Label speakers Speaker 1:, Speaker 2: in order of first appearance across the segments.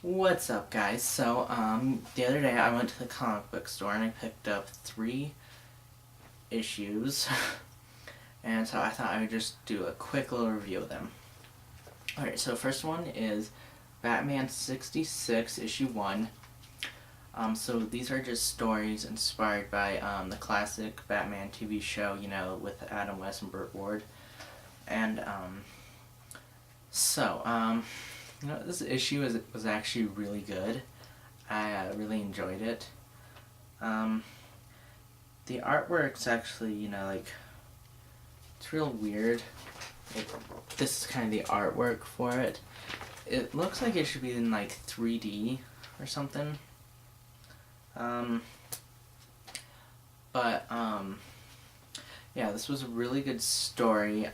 Speaker 1: What's up, guys? So, the other day I went to the comic book store and I picked up 3 issues, and so I thought I would just do a quick little review of them. Alright, so first one is Batman 66, issue 1. So these are just stories inspired by, the classic Batman TV show, with Adam West and Burt Ward. And, this issue was actually really good. I really enjoyed it. The artwork's actually, it's real weird. This is kind of the artwork for it. It looks like it should be in, 3D or something. Yeah, this was a really good story.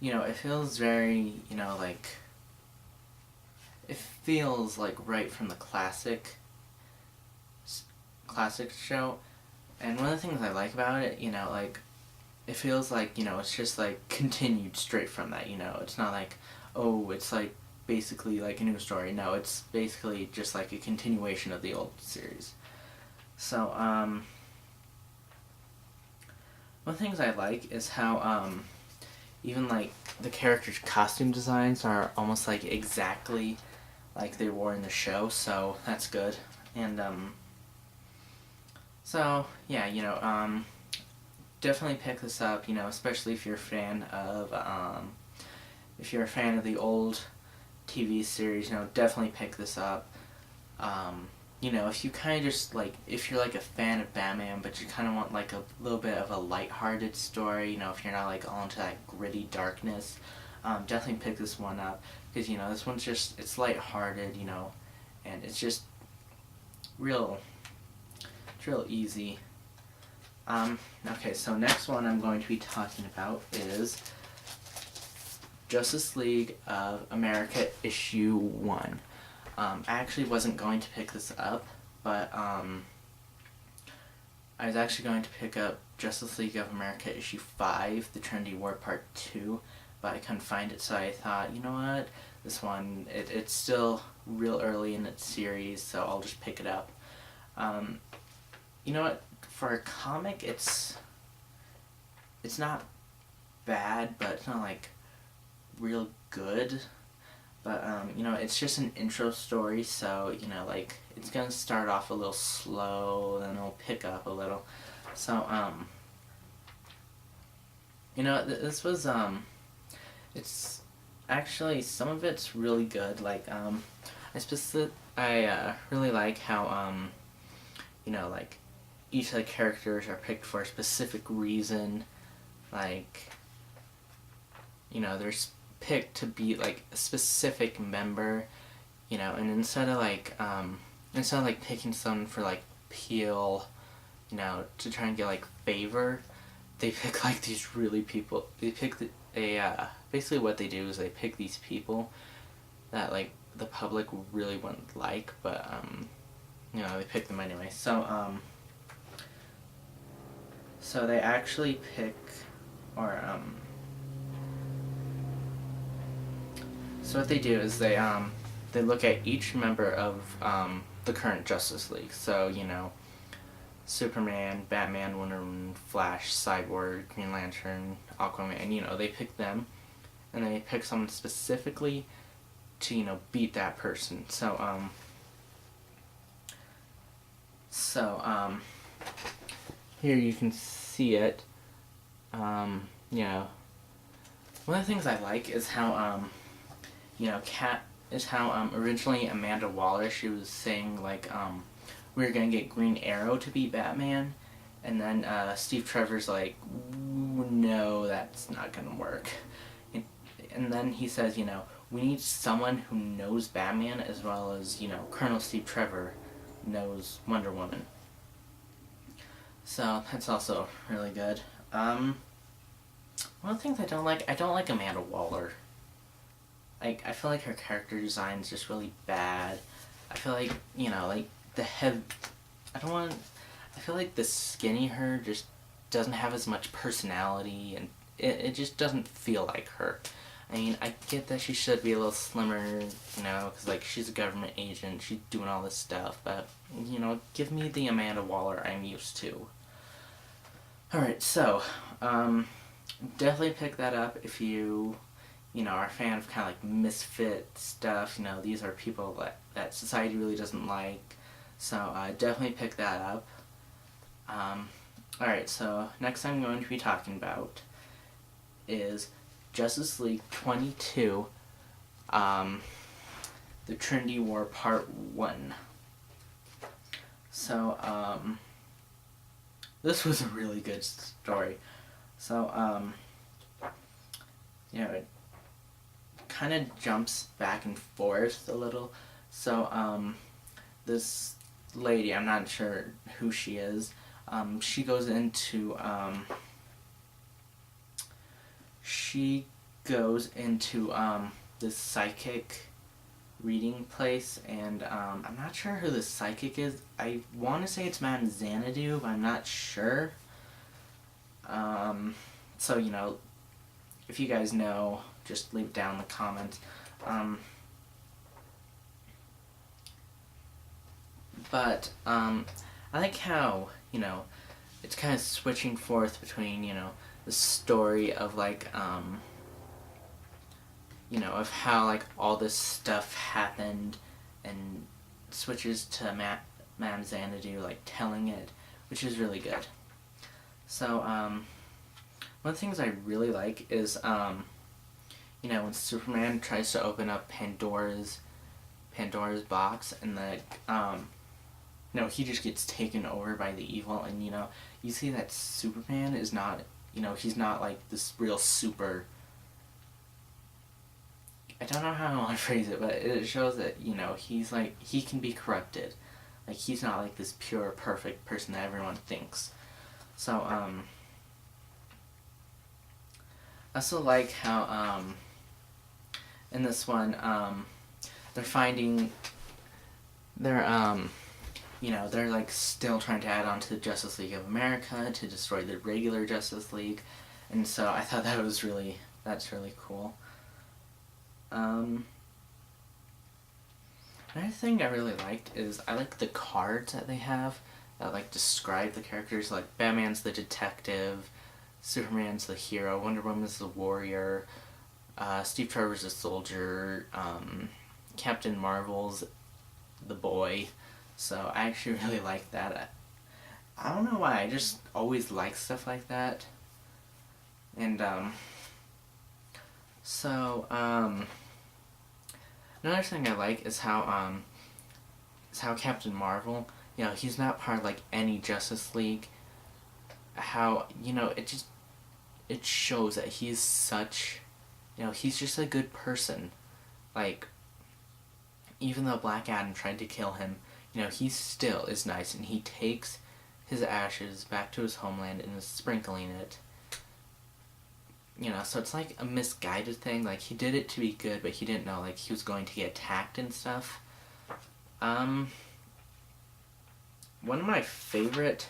Speaker 1: It feels very, it feels like right from the classic show. And one of the things I like about it, it feels like, it's just continued straight from that, it's not like, oh, it's basically a new story. No, it's basically just a continuation of the old series. So, one of the things I like is how, even the characters' costume designs are almost exactly like they wore in the show, so that's good. And so yeah, definitely pick this up, especially if you're a fan of the old TV series, definitely pick this up. If you kind of just if you're a fan of Batman, but you kind of want a little bit of a lighthearted story, if you're not all into that gritty darkness, definitely pick this one up, because this one's just, it's lighthearted, and it's just it's real easy. Okay, so next one I'm going to be talking about is Justice League of America issue 1. I actually wasn't going to pick this up, but I was actually going to pick up Justice League of America issue 5, the Trinity War part 2, but I couldn't find it, so I thought, you know what, this one, it's still real early in its series, so I'll just pick it up. You know what, for a comic, it's not bad, but it's not real good. But, it's just an intro story, so, it's gonna start off a little slow, then it'll pick up a little. So, this was, it's actually, some of it's really good. I really like how, each of the characters are picked for a specific reason. There's picked to be a specific member, and instead of picking someone for Peel, to try and get favor, they pick these really people. They pick basically what they do is they pick these people that the public really wouldn't like, but they pick them anyway. So they actually pick, or so what they do is they look at each member of the current Justice League. So, Superman, Batman, Wonder Woman, Flash, Cyborg, Green Lantern, Aquaman, they pick them, and they pick someone specifically to, beat that person. Here you can see it. One of the things I like is how, originally Amanda Waller, she was saying, we were gonna get Green Arrow to be Batman, and then, Steve Trevor's like, no, that's not gonna work. And then he says, we need someone who knows Batman as well as, Colonel Steve Trevor knows Wonder Woman. So, that's also really good. One of the things I don't like Amanda Waller. I feel like her character design is just really bad. I feel like, the head, I feel like the skinny her just doesn't have as much personality, and it just doesn't feel like her. I mean, I get that she should be a little slimmer, you know, because, like, she's a government agent, she's doing all this stuff, but, you know, give me the Amanda Waller I'm used to. Alright, so, definitely pick that up if you are a fan of kind of like misfit stuff. You know, these are people that society really doesn't like. So definitely pick that up. Alright, so next I'm going to be talking about is Justice League 22, the Trinity War Part 1. So, this was a really good story. So, it kind of jumps back and forth a little. So, this lady, I'm not sure who she is, she goes into, this psychic reading place, and I'm not sure who the psychic is. I want to say it's Madame Xanadu, but I'm not sure. So, if you guys know, just leave it down in the comments. But I like how, it's kind of switching forth between, the story of, like, of how, like, all this stuff happened, and switches to Madame Xanadu, like, telling it, which is really good. So, one of the things I really like is, when Superman tries to open up Pandora's box, and, he just gets taken over by the evil, and, you see that Superman is not, he's not, like, this real super... I don't know how I want to phrase it, but it shows that, he's, like, he can be corrupted. Like, he's not, like, this pure, perfect person that everyone thinks. So, I also like how, in this one, they're finding, they're like, still trying to add on to the Justice League of America to destroy the regular Justice League, and so I thought that's really cool. Another thing I really liked is I like the cards that they have that, like, describe the characters. Like, Batman's the detective, Superman's the hero, Wonder Woman's the warrior, Steve Trevor's the soldier, Captain Marvel's the boy. So I actually really like that. I don't know why, I just always like stuff like that. And, another thing I like is how Captain Marvel, he's not part of, like, any Justice League. How, it shows that he's such, he's just a good person. Like, even though Black Adam tried to kill him, he still is nice, and he takes his ashes back to his homeland and is sprinkling it. So it's like a misguided thing. Like, he did it to be good, but he didn't know, like, he was going to get attacked and stuff. One of my favorite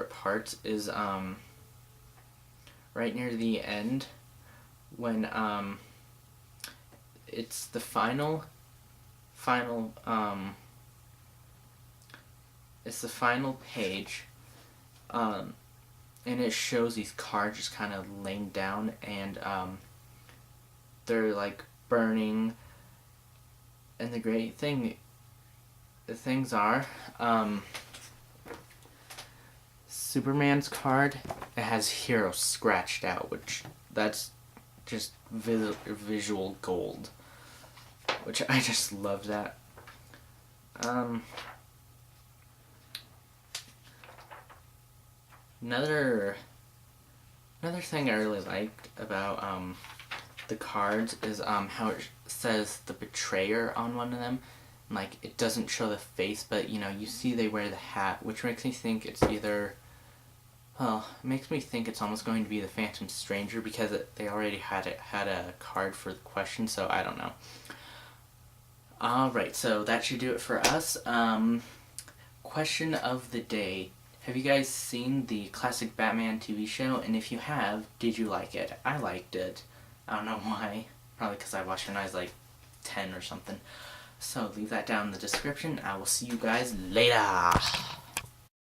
Speaker 1: parts is, right near the end, when, it's the final page, and it shows these cards just kind of laying down, and they're, like, burning, and the things are, Superman's card, it has hero scratched out, which, that's just visual gold, which I just love that. Another thing I really liked about the cards is how it says the betrayer on one of them. And, like, it doesn't show the face, but you see they wear the hat, which makes me think it's either, well, it makes me think it's almost going to be the Phantom Stranger, because they already had a card for the question, so I don't know. Alright, so that should do it for us. Question of the day. Have you guys seen the classic Batman TV show? And if you have, did you like it? I liked it. I don't know why. Probably because I watched it when I was like 10 or something. So leave that down in the description. I will see you guys later.